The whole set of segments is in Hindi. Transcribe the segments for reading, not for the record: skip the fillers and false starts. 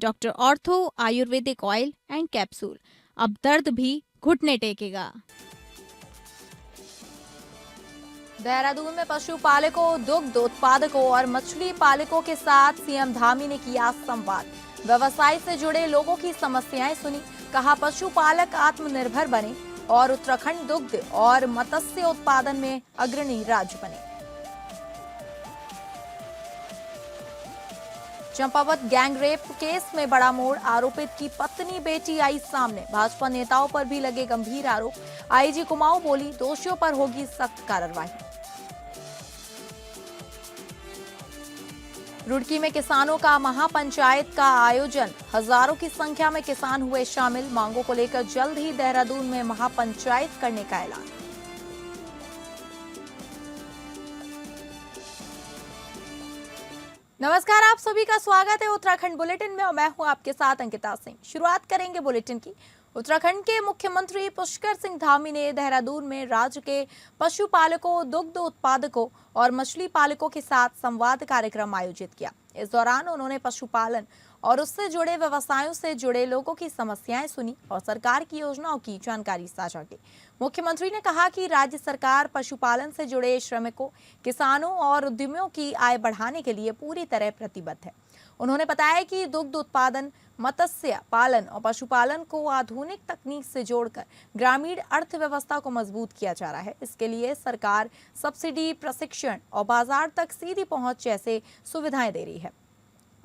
Doctor ortho Ayurvedic oil and capsule, अब दर्द भी घुटने टेकेगा। देहरादून में पशुपालकों, दुग्ध उत्पादकों और मछली पालकों के साथ सीएम धामी ने किया संवाद। व्यवसाय से जुड़े लोगों की समस्याएं सुनी। कहा पशुपालक आत्मनिर्भर बने और उत्तराखंड दुग्ध और मत्स्य उत्पादन में अग्रणी राज्य बने। चंपावत गैंगरेप केस में बड़ा मोड़, आरोपित की पत्नी बेटी आई सामने। भाजपा नेताओं पर भी लगे गंभीर आरोप। आईजी कुमाऊं बोली, दोषियों पर होगी सख्त कार्रवाई। रुड़की में किसानों का महापंचायत का आयोजन, हजारों की संख्या में किसान हुए शामिल। मांगों को लेकर जल्द ही देहरादून में महापंचायत करने का ऐलान। नमस्कार, आप सभी का स्वागत है उत्तराखंड बुलेटिन में और मैं हूं आपके साथ अंकिता सिंह। शुरुआत करेंगे बुलेटिन की। उत्तराखंड के मुख्यमंत्री पुष्कर सिंह धामी ने देहरादून में राज्य के पशुपालकों, दुग्ध उत्पादकों और मछली पालकों के साथ संवाद कार्यक्रम आयोजित किया। इस दौरान उन्होंने पशुपालन और उससे जुड़े व्यवसायों से जुड़े लोगों की समस्याएं सुनी और सरकार की योजनाओं की जानकारी साझा की। मुख्यमंत्री ने कहा कि राज्य सरकार पशुपालन से जुड़े श्रमिकों, किसानों और उद्यमियों की आय बढ़ाने के लिए पूरी तरह प्रतिबद्ध है। उन्होंने बताया कि दुग्ध उत्पादन, मत्स्य पालन और पशुपालन को आधुनिक तकनीक से जोड़कर ग्रामीण अर्थव्यवस्था को मजबूत किया जा रहा है। इसके लिए सरकार सब्सिडी, प्रशिक्षण और बाजार तक सीधी पहुंच जैसे सुविधाएं दे रही है।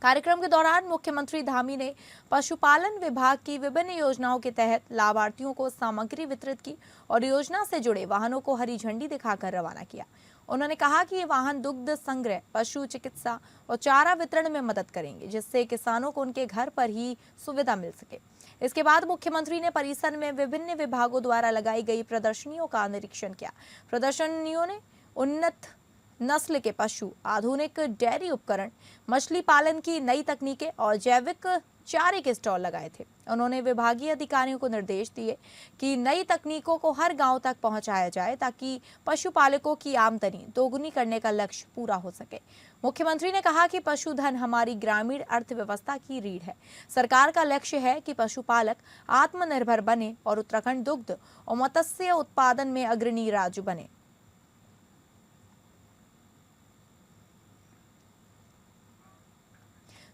कार्यक्रम के दौरान मुख्यमंत्री धामी ने पशुपालन विभाग की विभिन्न योजनाओं के तहत लाभार्थियों को सामग्री वितरित की और योजना से जुड़े वाहनों को हरी झंडी दिखाकर रवाना किया। उन्होंने कहा कि ये वाहन दुग्ध संग्रह, पशु चिकित्सा और चारा वितरण में मदद करेंगे, जिससे किसानों को उनके घर पर ही सुविधा मिल सके। इसके बाद मुख्यमंत्री ने परिसर में विभिन्न विभागों द्वारा लगाई गई प्रदर्शनियों का निरीक्षण किया। प्रदर्शनियों ने उन्नत नस्ल के पशु, आधुनिक डेयरी उपकरण, मछली पालन की नई तकनीकें और जैविक चारे के स्टॉल लगाए थे। उन्होंने विभागीय अधिकारियों को निर्देश दिए कि नई तकनीकों को हर गांव तक पहुंचाया जाए ताकि पशुपालकों की आमदनी दोगुनी करने का लक्ष्य पूरा हो सके। मुख्यमंत्री ने कहा कि पशुधन हमारी ग्रामीण अर्थव्यवस्था की रीढ़ है। सरकार का लक्ष्य है कि पशुपालक आत्मनिर्भर बने और उत्तराखंड दुग्ध और मत्स्य उत्पादन में अग्रणी राज्य बने।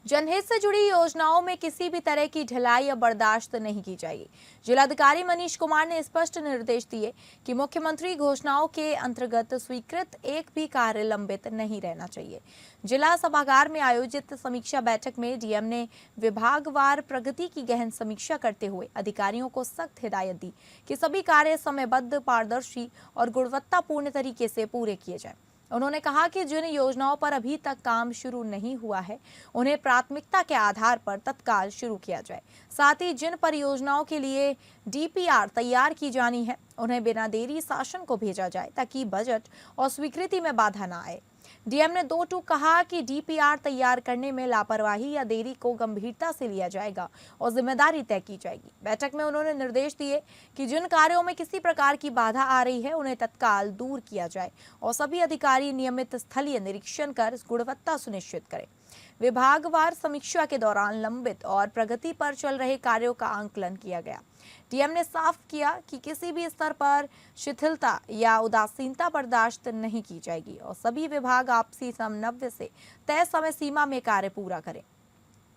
जनहित से जुड़ी योजनाओं में किसी भी तरह की ढिलाई या बर्दाश्त नहीं की जाएगी। जिलाधिकारी मनीष कुमार ने स्पष्ट निर्देश दिए कि मुख्यमंत्री घोषणाओं के अंतर्गत स्वीकृत एक भी कार्य लंबित नहीं रहना चाहिए। जिला सभागार में आयोजित समीक्षा बैठक में डीएम ने विभागवार प्रगति की गहन समीक्षा करते हुए अधिकारियों को सख्त हिदायत दी कि सभी कार्य समयबद्ध, पारदर्शी और गुणवत्तापूर्ण तरीके से पूरे किए जाएं। उन्होंने कहा कि जिन योजनाओं पर अभी तक काम शुरू नहीं हुआ है, उन्हें प्राथमिकता के आधार पर तत्काल शुरू किया जाए। साथ ही जिन परियोजनाओं के लिए डीपीआर तैयार की जानी है, उन्हें बिना देरी शासन को भेजा जाए ताकि बजट और स्वीकृति में बाधा न आए। डीएम ने 2 टूक कहा कि डीपीआर तैयार करने में लापरवाही या देरी को गंभीरता से लिया जाएगा और जिम्मेदारी तय की जाएगी। बैठक में उन्होंने निर्देश दिए कि जिन कार्यों में किसी प्रकार की बाधा आ रही है, उन्हें तत्काल दूर किया जाए और सभी अधिकारी नियमित स्थलीय निरीक्षण कर गुणवत्ता सुनिश्चित करें। विभागवार समीक्षा के दौरान लंबित और प्रगति पर चल रहे कार्यों का आंकलन किया गया। डीएम ने साफ किया कि किसी भी स्तर पर शिथिलता या उदासीनता बर्दाश्त नहीं की जाएगी और सभी विभाग आपसी समन्वय से तय समय सीमा में कार्य पूरा करें।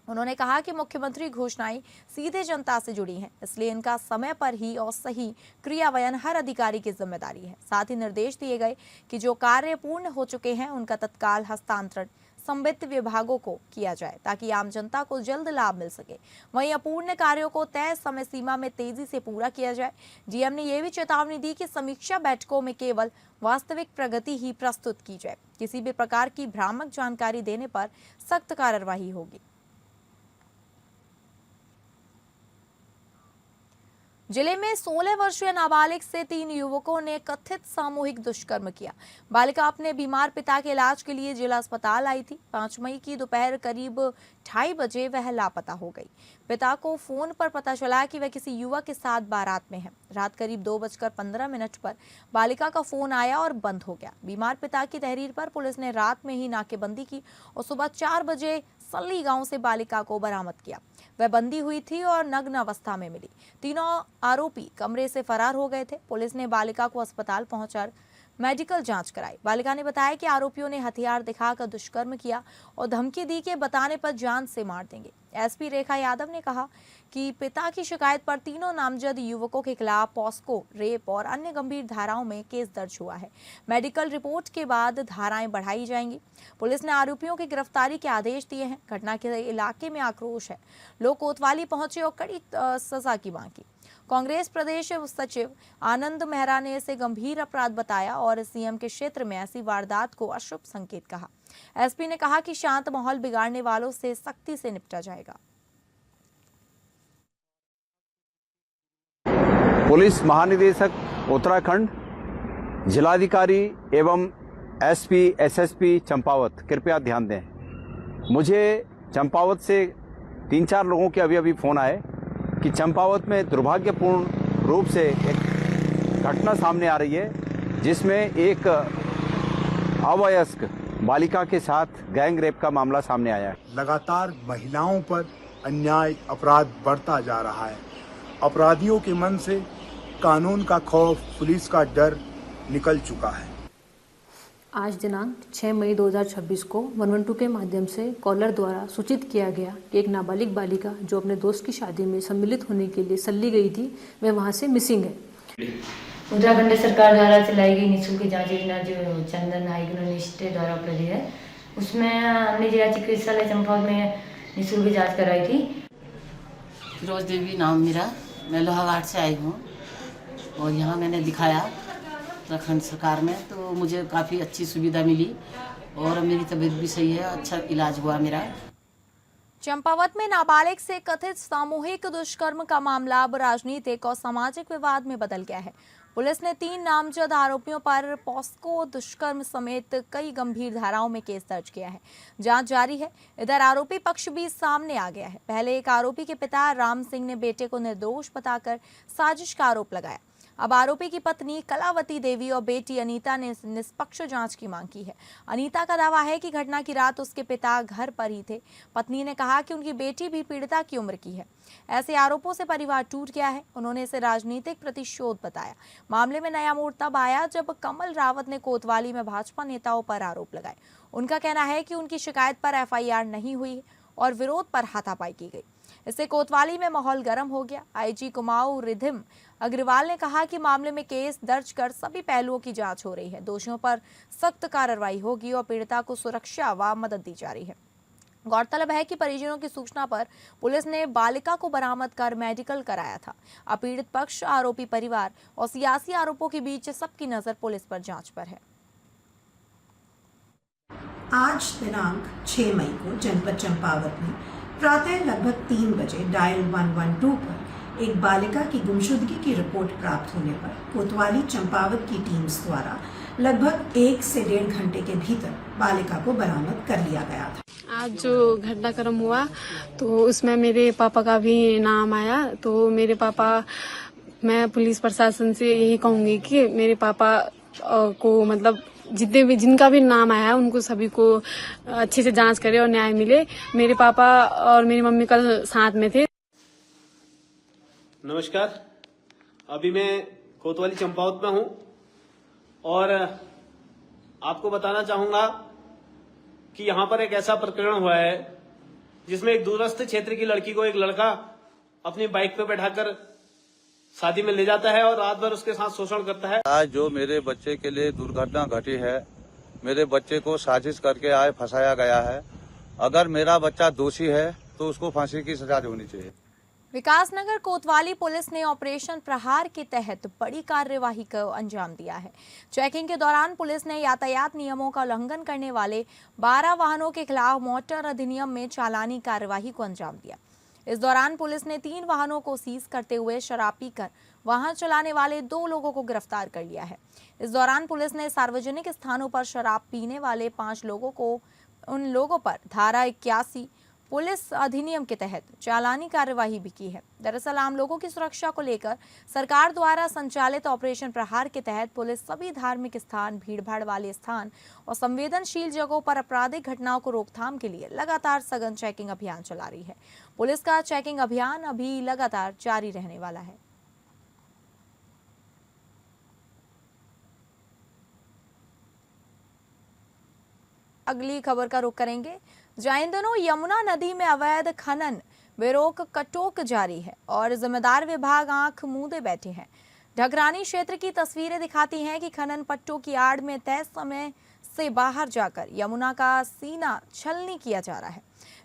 उन्होंने कहा कि मुख्यमंत्री घोषणाएं सीधे जनता से जुड़ी हैं, इसलिए इनका समय पर ही और सही क्रियान्वयन हर अधिकारी की जिम्मेदारी है। साथ ही निर्देश दिए गए कि जो कार्य पूर्ण हो चुके हैं, उनका तत्काल हस्तांतरण संबंधित विभागों को किया जाए ताकि आम जनता को जल्द लाभ मिल सके। वहीं अपूर्ण कार्यों को तय समय सीमा में तेजी से पूरा किया जाए। डीएम ने यह भी चेतावनी दी कि समीक्षा बैठकों में केवल वास्तविक प्रगति ही प्रस्तुत की जाए। किसी भी प्रकार की भ्रामक जानकारी देने पर सख्त कार्रवाई होगी। जिले में 16 वर्षीय नाबालिग से 3 युवकों ने कथित सामूहिक दुष्कर्म किया। बालिका अपने बीमार पिता के इलाज के लिए जिला अस्पताल आई थी। 5 मई की दोपहर करीब 2:30 बजे वह लापता हो गई। पिता को फोन पर पता चला कि वह किसी युवक के साथ बारात में है। रात करीब 2:15 पर बालिका का फोन आया और बंद हो गया। बीमार पिता की तहरीर पर पुलिस ने रात में ही नाकेबंदी की और सुबह 4 बजे सल्ली गांव से बालिका को बरामद किया। वह बंदी हुई थी और नग्न अवस्था में मिली। तीनों आरोपी कमरे से फरार हो गए थे। पुलिस ने बालिका को अस्पताल पहुंचाकर मेडिकल जांच कराई। बालिका ने बताया कि आरोपियों ने हथियार दिखाकर दुष्कर्म किया और धमकी दी कि बताने पर जान से मार देंगे। एसपी रेखा यादव ने कहा कि पिता की शिकायत पर तीनों नामजद युवकों के खिलाफ पॉस्को, रेप और अन्य गंभीर धाराओं में केस दर्ज हुआ है। मेडिकल रिपोर्ट के बाद धाराएं बढ़ाई जाएंगी। पुलिस ने आरोपियों की गिरफ्तारी के आदेश दिए हैं। घटना के इलाके में आक्रोश है। लोग कोतवाली पहुंचे और कड़ी सजा की मांग की। कांग्रेस प्रदेश सचिव आनंद मेहरा ने इसे गंभीर अपराध बताया और सीएम के क्षेत्र में ऐसी वारदात को अशुभ संकेत कहा। एसपी ने कहा कि शांत माहौल बिगाड़ने वालों से सख्ती से निपटा जाएगा। पुलिस महानिदेशक उत्तराखंड, जिलाधिकारी एवं एसपी एसएसपी चंपावत कृपया ध्यान दें। मुझे चंपावत से 3-4 लोगों के अभी फोन आए कि चंपावत में दुर्भाग्यपूर्ण रूप से एक घटना सामने आ रही है, जिसमें एक अवयस्क बालिका के साथ गैंग रेप का मामला सामने आया है। लगातार महिलाओं पर अन्याय, अपराध बढ़ता जा रहा है। अपराधियों के मन से कानून का खौफ, पुलिस का डर निकल चुका है। आज दिनांक 6 मई 2026 को 112 के माध्यम से कॉलर द्वारा सूचित किया गया कि एक नाबालिग बालिका जो अपने दोस्त की शादी में सम्मिलित होने के लिए सल्ली गई थी, वह वहां से मिसिंग है। उत्तराखंड सरकार द्वारा चलाई गई निःशुल्क जांच योजना जो चंदन नाइक निष्ठे द्वारा उपलब्ध है, उसमें हमने जिला चिकित्सालय चंपावत में निःशुल्क जांच कराई थी। फिरोज देवी नाम मेरा, मैं लोहाघाट से आई हूँ और यहाँ मैंने दिखाया उत्तराखंड सरकार में, तो मुझे काफ़ी अच्छी सुविधा मिली और मेरी तबीयत भी सही है, अच्छा इलाज हुआ मेरा। चंपावत में नाबालिग से कथित सामूहिक दुष्कर्म का मामला अब राजनीतिक और सामाजिक विवाद में बदल गया है। पुलिस ने 3 नामजद आरोपियों पर पॉस्को, दुष्कर्म समेत कई गंभीर धाराओं में केस दर्ज किया है। जांच जारी है। इधर आरोपी पक्ष भी सामने आ गया है। पहले एक आरोपी के पिता राम सिंह ने बेटे को निर्दोष बताकर साजिश का आरोप लगाया। अब आरोपी की पत्नी कलावती देवी और बेटी अनीता ने निष्पक्ष जांच की मांग की है। अनीता का दावा है कि घटना की रात उसके पिता घर पर ही थे। पत्नी ने कहा कि उनकी बेटी भी पीड़िता की उम्र की है। ऐसे आरोपों से परिवार टूट गया है। उन्होंने इसे राजनीतिक प्रतिशोध बताया। मामले में नया मोड़ तब आया जब कमल रावत ने कोतवाली में भाजपा नेताओं पर आरोप लगाए। उनका कहना है कि उनकी शिकायत पर एफआईआर नहीं हुई और विरोध पर हाथापाई की गई। इससे कोतवाली में माहौल गर्म हो गया। आईजी कुमाऊं रिधिम अग्रवाल ने कहा कि मामले में केस दर्ज कर सभी पहलुओं की जांच हो रही है। दोषियों पर सख्त कार्रवाई होगी और पीड़िता को सुरक्षा व मदद दी जा रही है। गौरतलब है कि परिजनों की सूचना पर पुलिस ने बालिका को बरामद कर मेडिकल कराया था। अब पीड़ित पक्ष, आरोपी परिवार और सियासी आरोपों के बीच सबकी नजर पुलिस पर जांच पर है। आज दिनांक 6 मई को जनपद चंपावत में प्रातः लगभग 3 बजे डायल 112 पर एक बालिका की गुमशुदगी की रिपोर्ट प्राप्त होने पर कोतवाली चंपावत की टीम्स द्वारा लगभग 1 से 1.5 घंटे के भीतर बालिका को बरामद कर लिया गया था। आज जो घटनाक्रम हुआ तो उसमें मेरे पापा का भी नाम आया। तो मेरे पापा, मैं पुलिस प्रशासन से यही कहूँगी कि मेरे पापा को मतलब जितने भी जिनका भी नाम आया है उनको सभी को अच्छे से जांच करे और न्याय मिले। मेरे पापा और मेरी मम्मी कल साथ में थे। नमस्कार, अभी मैं कोतवाली चंपावत में हूं और आपको बताना चाहूंगा कि यहां पर एक ऐसा प्रकरण हुआ है जिसमें एक दूरस्थ क्षेत्र की लड़की को एक लड़का अपनी बाइक पे बैठाकर शादी में ले जाता है और रात भर उसके साथ शोषण करता है। आज जो मेरे बच्चे के लिए दुर्घटना घटी है, मेरे बच्चे को साजिश करके आए फंसाया गया है। अगर मेरा बच्चा दोषी है तो उसको फांसी की सजा होनी चाहिए। विकासनगर कोतवाली पुलिस ने ऑपरेशन प्रहार के तहत बड़ी कार्यवाही को अंजाम दिया है। चेकिंग के दौरान पुलिस ने यातायात नियमों का उल्लंघन करने वाले 12 वाहनों के खिलाफ मोटर अधिनियम में चालानी कार्यवाही को अंजाम दिया। इस दौरान पुलिस ने 3 वाहनों को सीज करते हुए शराब पीकर वाहन चलाने वाले 2 लोगों को गिरफ्तार कर लिया है। इस दौरान पुलिस ने सार्वजनिक स्थानों पर शराब पीने वाले 5 लोगों को उन लोगों पर धारा 81 पुलिस अधिनियम के तहत चालानी कार्यवाही भी की है। दरअसल आम लोगों की सुरक्षा को लेकर सरकार द्वारा संचालित ऑपरेशन प्रहार के तहत पुलिस सभी धार्मिक स्थान, भीड़भाड़ वाले स्थान और संवेदनशील जगहों पर आपराधिक घटनाओं को रोकथाम के लिए लगातार सघन चेकिंग अभियान चला रही है। पुलिस का चेकिंग अभियान अभी लगातार जारी रहने वाला है। अगली खबर का रुख करेंगे, जहां इन दिनों यमुना नदी में अवैध खनन बेरोक कटोक जारी है और जिम्मेदार विभाग आंख मूंदे बैठे हैं। ढकरानी क्षेत्र की तस्वीरें दिखाती हैं कि खनन पट्टों की आड़ में तय समय से बाहर जाकर यमुना का सीना छलनी किया जा रहा है।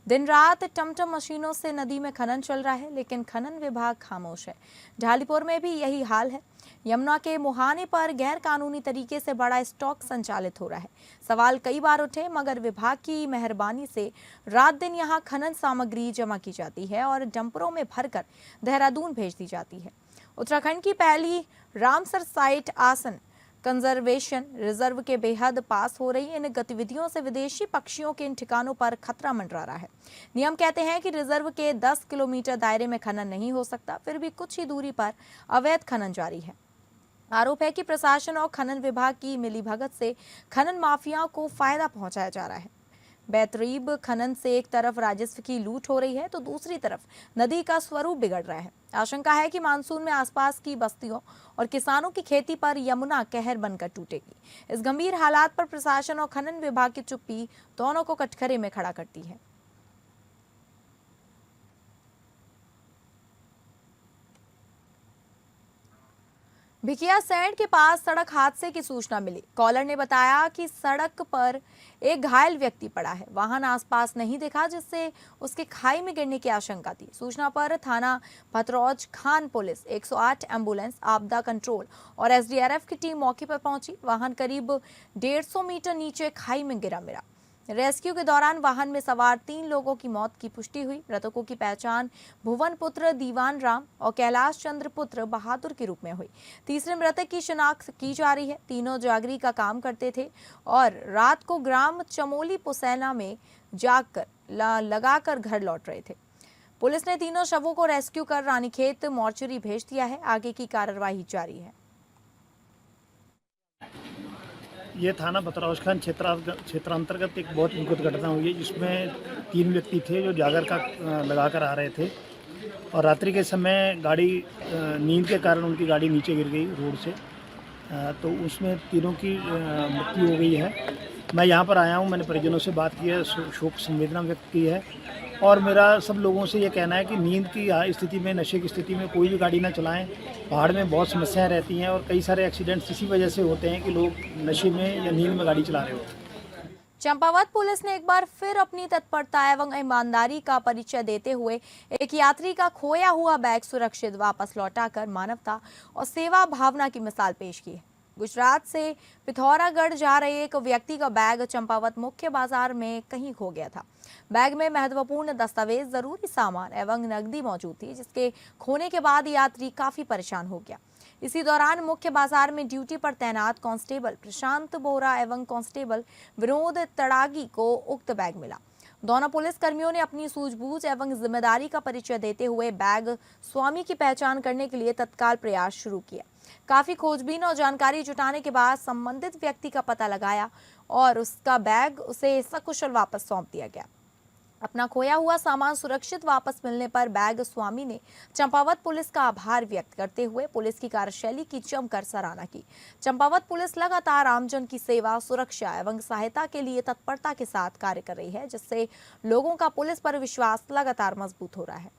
दिन रात टमटम मशीनों से नदी में खनन चल रहा है, लेकिन खनन विभाग खामोश है। ढालीपुर में भी यही हाल है। यमुना के मुहाने पर गैर कानूनी तरीके से बड़ा स्टॉक संचालित हो रहा है। सवाल कई बार उठे, मगर विभाग की मेहरबानी से रात दिन यहां खनन सामग्री जमा की जाती है और डंपरों में भरकर देहरादून भेज दी जाती है। उत्तराखंड की पहली रामसर साइट आसन कंजर्वेशन रिजर्व के बेहद पास हो रही इन गतिविधियों से विदेशी पक्षियों के इन ठिकानों पर खतरा मंडरा रहा है। नियम कहते हैं कि रिजर्व के 10 किलोमीटर दायरे में खनन नहीं हो सकता, फिर भी कुछ ही दूरी पर अवैध खनन जारी है। आरोप है कि प्रशासन और खनन विभाग की मिलीभगत से खनन माफियाओं को फायदा पहुंचाया जा रहा है। बेतरीब खनन से एक तरफ राजस्व की लूट हो रही है तो दूसरी तरफ नदी का स्वरूप बिगड़ रहा है। आशंका है कि मानसून में आसपास की बस्तियों और किसानों की खेती पर यमुना कहर बनकर टूटेगी। इस गंभीर हालात पर प्रशासन और खनन विभाग की चुप्पी दोनों को कटघरे में खड़ा करती है। भिकिया सैंड के पास सड़क हादसे की सूचना मिली। कॉलर ने बताया कि सड़क पर एक घायल व्यक्ति पड़ा है। वाहन आसपास नहीं दिखा, जिससे उसके खाई में गिरने की आशंका थी। सूचना पर थाना भतरौज खान पुलिस, 108 एम्बुलेंस, आपदा कंट्रोल और एसडीआरएफ की टीम मौके पर पहुंची। वाहन करीब 150 मीटर नीचे खाई में गिरा मिला। रेस्क्यू के दौरान वाहन में सवार 3 लोगों की मौत की पुष्टि हुई। मृतकों की पहचान भुवन पुत्र दीवान राम और कैलाश चंद्र पुत्र बहादुर के रूप में हुई। तीसरे मृतक की शिनाख्त की जा रही है। तीनों जागरी का काम करते थे और रात को ग्राम चमोली पुसैना में जागकर लगाकर घर लौट रहे थे। पुलिस ने तीनों शवों को रेस्क्यू कर रानीखेत मोर्चरी भेज दिया है। आगे की कार्रवाई जारी है। ये थाना भतरौज खान क्षेत्र अंतर्गत एक बहुत विकट घटना हुई है, जिसमें 3 व्यक्ति थे जो जागर का लगा कर आ रहे थे और रात्रि के समय गाड़ी नींद के कारण उनकी गाड़ी नीचे गिर गई रोड से, तो उसमें तीनों की मृत्यु हो गई है। मैं यहाँ पर आया हूँ, मैंने परिजनों से बात की है, शोक संवेदना व्यक्त की है और मेरा सब लोगों से ये कहना है कि नींद की स्थिति में, नशे की स्थिति में कोई भी गाड़ी ना चलाएं। पहाड़ में बहुत समस्याएं रहती हैं और कई सारे एक्सीडेंट्स इसी वजह से होते हैं कि लोग नशे में या नींद में गाड़ी चला रहे होते हैं। चंपावत पुलिस ने एक बार फिर अपनी तत्परता एवं ईमानदारी का परिचय देते हुए एक यात्री का खोया हुआ बैग सुरक्षित वापस लौटाकर मानवता और सेवा भावना की मिसाल पेश की है। गुजरात से पिथौरागढ़ जा रहे एक व्यक्ति का बैग चंपावत मुख्य बाजार में कहीं खो गया था। बैग में महत्वपूर्ण दस्तावेज, जरूरी सामान एवं नकदी मौजूद थी, जिसके खोने के बाद यात्री काफी परेशान हो गया। इसी दौरान मुख्य बाजार में ड्यूटी पर तैनात कांस्टेबल प्रशांत बोरा एवं कांस्टेबल विनोद तड़ागी को उक्त बैग मिला। दोनों पुलिस कर्मियों ने अपनी सूझबूझ एवं जिम्मेदारी का परिचय देते हुए बैग स्वामी की पहचान करने के लिए तत्काल प्रयास शुरू किया। काफी खोजबीन और जानकारी जुटाने के बाद संबंधित व्यक्ति का पता लगाया और उसका बैग उसे सकुशल वापस सौंप दिया गया। अपना खोया हुआ सामान सुरक्षित वापस मिलने पर बैग स्वामी ने चंपावत पुलिस का आभार व्यक्त करते हुए पुलिस की कार्यशैली की जमकर सराहना की। चंपावत पुलिस लगातार आमजन की सेवा, सुरक्षा एवं सहायता के लिए तत्परता के साथ कार्य कर रही है, जिससे लोगों का पुलिस पर विश्वास लगातार मजबूत हो रहा है।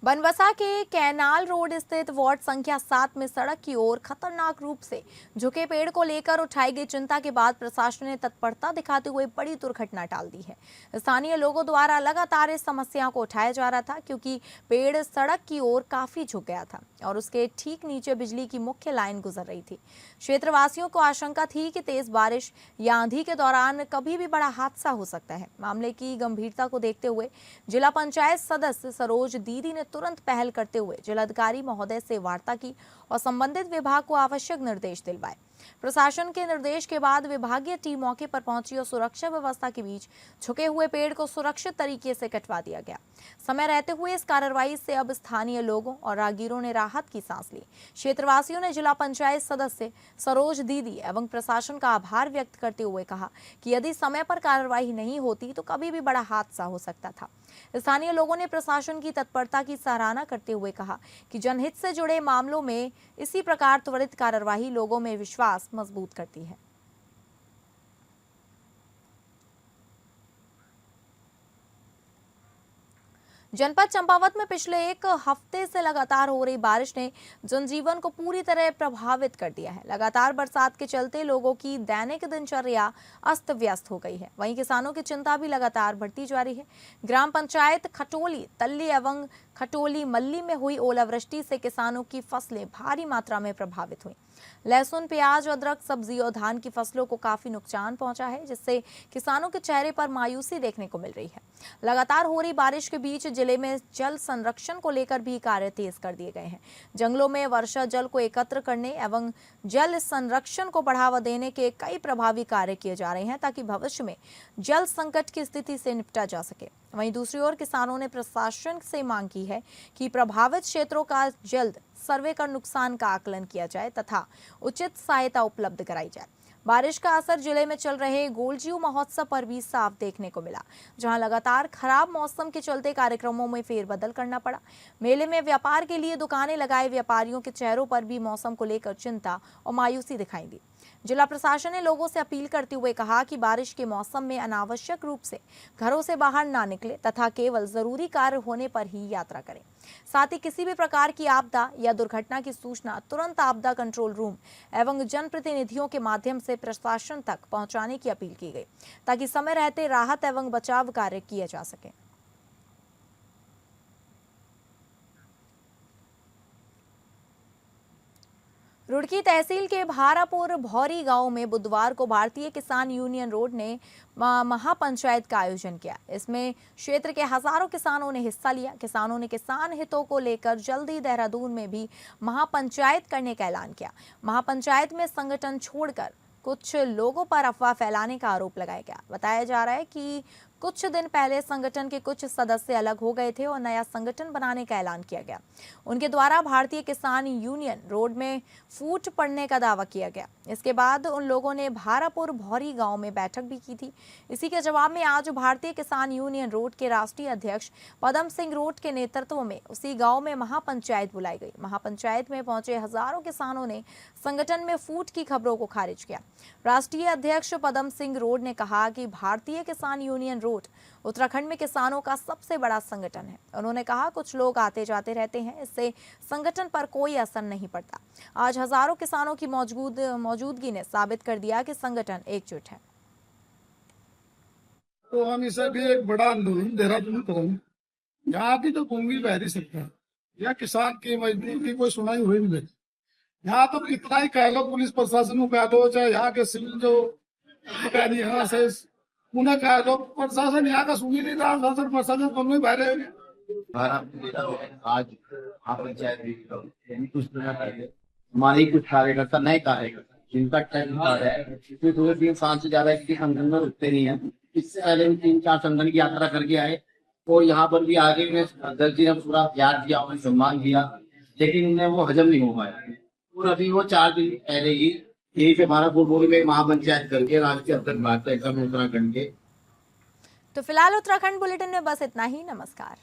बनबसा के कैनाल रोड स्थित वार्ड संख्या 7 में सड़क की ओर खतरनाक रूप से झुके पेड़ को लेकर उठाई गई चिंता के बाद प्रशासन ने तत्परता दिखाते हुए बड़ी दुर्घटना टाल दी है। स्थानीय लोगों द्वारा लगातार इस समस्या को उठाया जा रहा था क्योंकि पेड़ सड़क की ओर काफी झुक गया था और उसके ठीक नीचे बिजली की मुख्य लाइन गुजर रही थी। क्षेत्रवासियों को आशंका थी कि तेज बारिश या आंधी के दौरान कभी भी बड़ा हादसा हो सकता है। मामले की गंभीरता को देखते हुए जिला पंचायत सदस्य सरोज दीदी ने तुरंत पहल करते हुए जिलाधिकारी महोदय से वार्ता की और संबंधित विभाग को आवश्यक निर्देश दिलवाए। प्रशासन के निर्देश के बाद विभागीय टीम मौके पर पहुंची और सुरक्षा व्यवस्था के बीच झुके हुए पेड़ को सुरक्षित तरीके से कटवा दिया गया। समय रहते हुए इस कार्रवाई से अब स्थानीय लोगों और राहगीरों ने राहत की सांस ली। क्षेत्रवासियों ने जिला पंचायत सदस्य सरोज दीदी एवं प्रशासन का आभार व्यक्त करते हुए कहा कि यदि समय पर कार्रवाई नहीं होती तो कभी भी बड़ा हादसा हो सकता था। स्थानीय लोगों ने प्रशासन की तत्परता की सराहना करते हुए कहा कि जनहित से जुड़े मामलों में इसी प्रकार त्वरित कार्रवाई लोगों में विश्वास मजबूत करती है। जनपद चंपावत में पिछले एक हफ्ते से लगातार हो रही बारिश ने जनजीवन को पूरी तरह प्रभावित कर दिया है। लगातार बरसात के चलते लोगों की दैनिक दिनचर्या अस्त व्यस्त हो गई है। वहीं किसानों की चिंता भी लगातार बढ़ती जा रही है। ग्राम पंचायत खटोली तल्ली एवं खटोली मल्ली में हुई ओलावृष्टि से किसानों की फसलें भारी मात्रा में प्रभावित हुई। लहसुन, प्याज, अदरक, सब्जी और धान की फसलों को काफी नुकसान पहुंचा है, जिससे किसानों के चेहरे पर मायूसी देखने को मिल रही है। लगातार हो रही बारिश के बीच जिले में जल संरक्षण को लेकर भी कार्य तेज कर दिए गए हैं। जंगलों में वर्षा जल को एकत्र करने एवं जल संरक्षण को बढ़ावा देने के कई प्रभावी कार्य किए जा रहे हैं ताकि भविष्य में जल संकट की स्थिति से निपटा जा सके। वहीं दूसरी ओर किसानों ने प्रशासन से मांग की है कि प्रभावित क्षेत्रों का जल्द सर्वे कर नुकसान का आकलन किया जाए तथा उचित सहायता उपलब्ध कराई जाए। बारिश का असर जिले में चल रहे गोलजीव महोत्सव पर भी साफ देखने को मिला, जहां लगातार खराब मौसम के चलते कार्यक्रमों में फेरबदल करना पड़ा। मेले में व्यापार के लिए दुकानें लगाए व्यापारियों के चेहरों पर भी मौसम को लेकर चिंता और मायूसी दिखाई दी। जिला प्रशासन ने लोगों से अपील करते हुए कहा कि बारिश के मौसम में अनावश्यक रूप से घरों से बाहर ना निकले तथा केवल जरूरी कार्य होने पर ही यात्रा करें। साथ ही किसी भी प्रकार की आपदा या दुर्घटना की सूचना तुरंत आपदा कंट्रोल रूम एवं जनप्रतिनिधियों के माध्यम से प्रशासन तक पहुंचाने की अपील की गई ताकि समय रहते राहत एवं बचाव कार्य किए जा सके। रुड़की तहसील के भारापुर भौरी गांव में बुधवार को भारतीय किसान यूनियन रोड ने महापंचायत का आयोजन किया। इसमें क्षेत्र के हजारों किसानों ने हिस्सा लिया। किसानों ने किसान हितों को लेकर जल्दी देहरादून में भी महापंचायत करने का ऐलान किया। महापंचायत में संगठन छोड़कर कुछ लोगों पर अफवाह फैलाने का आरोप लगाया गया। बताया जा रहा है कि कुछ दिन पहले संगठन के कुछ सदस्य अलग हो गए थे और नया संगठन बनाने का ऐलान किया गया। उनके द्वारा भारतीय किसान यूनियन रोड में फूट पड़ने का दावा किया गया। इसके बाद उन लोगों ने भारापुर भौरी गांव में बैठक भी की थी। इसी के जवाब में आज भारतीय किसान यूनियन रोड के राष्ट्रीय अध्यक्ष पदम सिंह रोड के नेतृत्व में उसी गाँव में महापंचायत बुलाई गई। महापंचायत में पहुंचे हजारों किसानों ने संगठन में फूट की खबरों को खारिज किया। राष्ट्रीय अध्यक्ष पदम सिंह रोड ने कहा कि भारतीय किसान यूनियन रोड उत्तराखंड में किसानों का सबसे बड़ा संगठन है। उन्होंने कहा कुछ लोग आते जाते रहते हैं, इससे संगठन पर कोई असर नहीं पड़ता। आज हजारों किसानों की मौजूदगी ने साबित कर दिया कि संगठन एकजुट है। तो हम इसे भी एक बड़ा आंदोलन देहरादून करेंगे। यहाँ की जो भूमि बहरी सरकार या किसान की मजदूर की कोई सुनाई हुई नहीं। यहाँ तो कितना ही कह लो, पुलिस प्रशासन को कह दो, चाहे यहाँ के सिविल जो अधिकारी यहाँ से उन्हें कह दो, प्रशासन यहाँ का सुन ही नहीं रहा। शासन प्रशासन दोनों ही बहरे आज हमारे कुछ कार्यकर्ता नए कार्यकर्ता जिनका टाइम है 2-3 साल से ज्यादा इसके संगठन में रुकते नहीं है। इससे पहले भी 3-4 संगठन की यात्रा करके आए और यहाँ पर भी आगे में अध्यक्ष जी ने पूरा प्यार दिया, उन्हें सम्मान किया, लेकिन उन्हें वो हजम नहीं हो पाया। और अभी वो 4 दिन पहले ही यही से भारापुर बोली में महापंचायत करके राष्ट्रीय अध्यक्ष उत्तराखंड के। तो फिलहाल उत्तराखंड बुलेटिन में बस इतना ही। नमस्कार।